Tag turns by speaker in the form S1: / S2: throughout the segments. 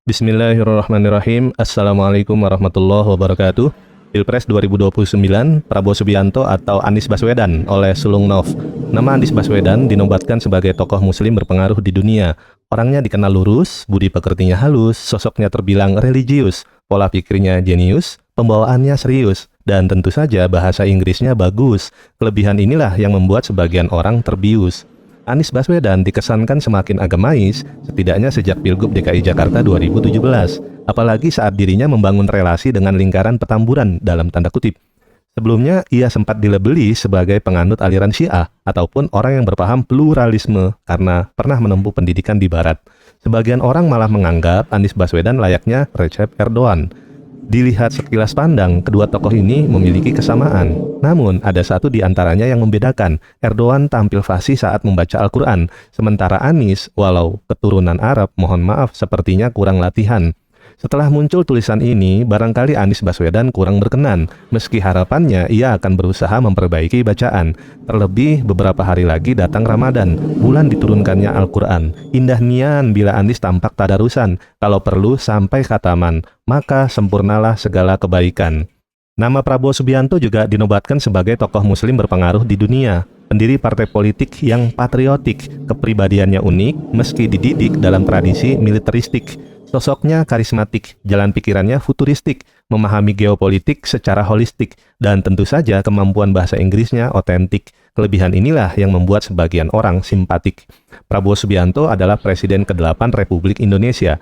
S1: Bismillahirrahmanirrahim. Assalamualaikum warahmatullahi wabarakatuh. Pilpres 2029, Prabowo Subianto atau Anies Baswedan oleh Sulung Nov. Nama Anies Baswedan dinobatkan sebagai tokoh muslim berpengaruh di dunia. Orangnya dikenal lurus, budi pekertinya halus, sosoknya terbilang religius, pola pikirnya jenius, pembawaannya serius, dan tentu saja bahasa Inggrisnya bagus. Kelebihan inilah yang membuat sebagian orang terbius. Anies Baswedan dikesankan semakin agamais, setidaknya sejak Pilgub DKI Jakarta 2017, apalagi saat dirinya membangun relasi dengan lingkaran Petamburan dalam tanda kutip. Sebelumnya, ia sempat dilabeli sebagai penganut aliran Syiah ataupun orang yang berpaham pluralisme karena pernah menempuh pendidikan di Barat. Sebagian orang malah menganggap Anies Baswedan layaknya Recep Erdogan. Dilihat sekilas pandang, kedua tokoh ini memiliki kesamaan. Namun, ada satu di antaranya yang membedakan. Erdogan tampil fasih saat membaca Al-Quran, sementara Anies, walau keturunan Arab, mohon maaf, sepertinya kurang latihan. Setelah muncul tulisan ini, barangkali Anies Baswedan kurang berkenan, meski harapannya ia akan berusaha memperbaiki bacaan. Terlebih, beberapa hari lagi datang Ramadan, bulan diturunkannya Al-Quran. Indah nian bila Anies tampak tadarusan, kalau perlu sampai khataman, maka sempurnalah segala kebaikan. Nama Prabowo Subianto juga dinobatkan sebagai tokoh muslim berpengaruh di dunia. Pendiri partai politik yang patriotik, kepribadiannya unik, meski dididik dalam tradisi militeristik. Sosoknya karismatik, jalan pikirannya futuristik, memahami geopolitik secara holistik, dan tentu saja kemampuan bahasa Inggrisnya otentik. Kelebihan inilah yang membuat sebagian orang simpatik. Prabowo Subianto adalah Presiden ke-8 Republik Indonesia.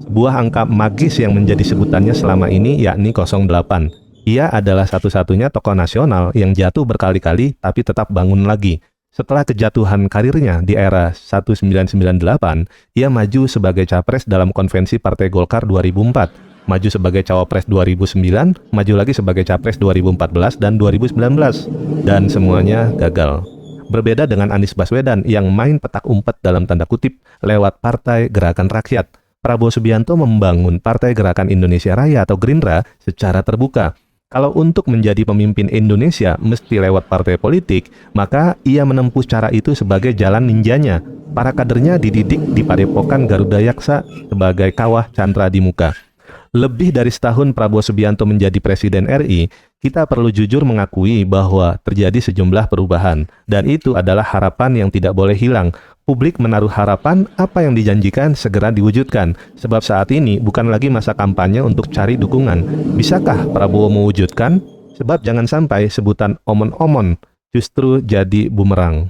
S1: Sebuah angka magis yang menjadi sebutannya selama ini yakni 08. Ia adalah satu-satunya tokoh nasional yang jatuh berkali-kali tapi tetap bangun lagi. Setelah kejatuhan karirnya di era 1998, ia maju sebagai capres dalam konvensi Partai Golkar 2004, maju sebagai cawapres 2009, maju lagi sebagai capres 2014 dan 2019, dan semuanya gagal. Berbeda dengan Anies Baswedan yang main petak umpet dalam tanda kutip lewat Partai Gerakan Rakyat, Prabowo Subianto membangun Partai Gerakan Indonesia Raya atau Gerindra secara terbuka. Kalau untuk menjadi pemimpin Indonesia mesti lewat partai politik, maka ia menempuh cara itu sebagai jalan ninjanya. Para kadernya dididik di Padepokan Garuda Yaksa sebagai kawah Chandra di muka. Lebih dari setahun Prabowo Subianto menjadi Presiden RI, kita perlu jujur mengakui bahwa terjadi sejumlah perubahan. Dan itu adalah harapan yang tidak boleh hilang. Publik menaruh harapan apa yang dijanjikan segera diwujudkan. Sebab saat ini bukan lagi masa kampanye untuk cari dukungan. Bisakah Prabowo mewujudkan? Sebab jangan sampai sebutan omon-omon justru jadi bumerang.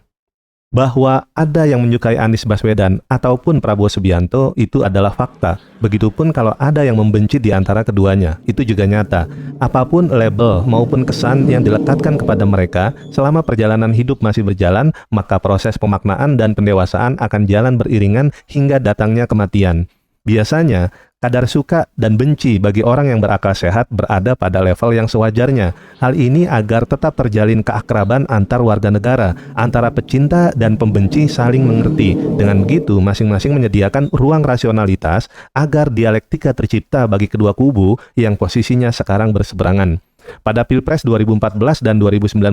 S1: Bahwa ada yang menyukai Anies Baswedan ataupun Prabowo Subianto itu adalah fakta. Begitupun kalau ada yang membenci di antara keduanya, itu juga nyata. Apapun label maupun kesan yang dilekatkan kepada mereka, selama perjalanan hidup masih berjalan, maka proses pemaknaan dan pendewasaan akan jalan beriringan hingga datangnya kematian. Biasanya, kadar suka dan benci bagi orang yang berakal sehat berada pada level yang sewajarnya. Hal ini agar tetap terjalin keakraban antar warga negara, antara pecinta dan pembenci saling mengerti. Dengan begitu, masing-masing menyediakan ruang rasionalitas agar dialektika tercipta bagi kedua kubu yang posisinya sekarang berseberangan. Pada Pilpres 2014 dan 2019,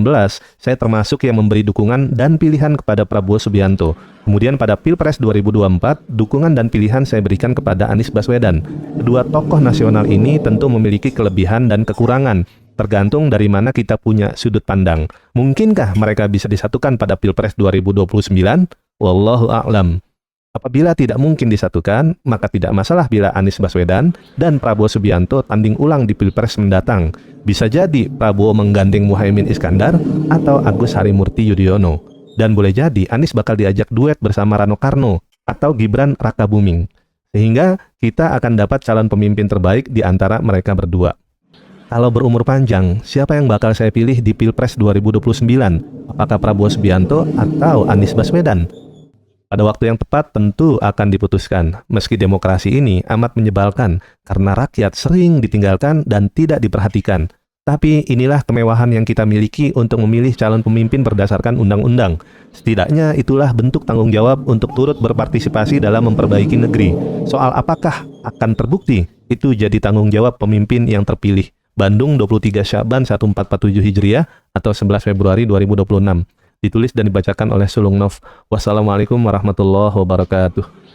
S1: saya termasuk yang memberi dukungan dan pilihan kepada Prabowo Subianto. Kemudian pada Pilpres 2024, dukungan dan pilihan saya berikan kepada Anies Baswedan. Kedua tokoh nasional ini tentu memiliki kelebihan dan kekurangan, tergantung dari mana kita punya sudut pandang. Mungkinkah mereka bisa disatukan pada Pilpres 2029? Wallahu a'lam. Apabila tidak mungkin disatukan, maka tidak masalah bila Anies Baswedan dan Prabowo Subianto tanding ulang di Pilpres mendatang. Bisa jadi Prabowo menggandeng Muhaimin Iskandar atau Agus Harimurti Yudhoyono. Dan boleh jadi Anies bakal diajak duet bersama Rano Karno atau Gibran Rakabuming. Sehingga kita akan dapat calon pemimpin terbaik di antara mereka berdua. Kalau berumur panjang, siapa yang bakal saya pilih di Pilpres 2029? Apakah Prabowo Subianto atau Anies Baswedan? Pada waktu yang tepat tentu akan diputuskan, meski demokrasi ini amat menyebalkan karena rakyat sering ditinggalkan dan tidak diperhatikan. Tapi inilah kemewahan yang kita miliki untuk memilih calon pemimpin berdasarkan undang-undang. Setidaknya itulah bentuk tanggung jawab untuk turut berpartisipasi dalam memperbaiki negeri. Soal apakah akan terbukti, itu jadi tanggung jawab pemimpin yang terpilih. Bandung 23 Syaban 1447 Hijriah atau 11 Februari 2026. Ditulis dan dibacakan oleh Sulung Nov. Wassalamualaikum warahmatullahi wabarakatuh.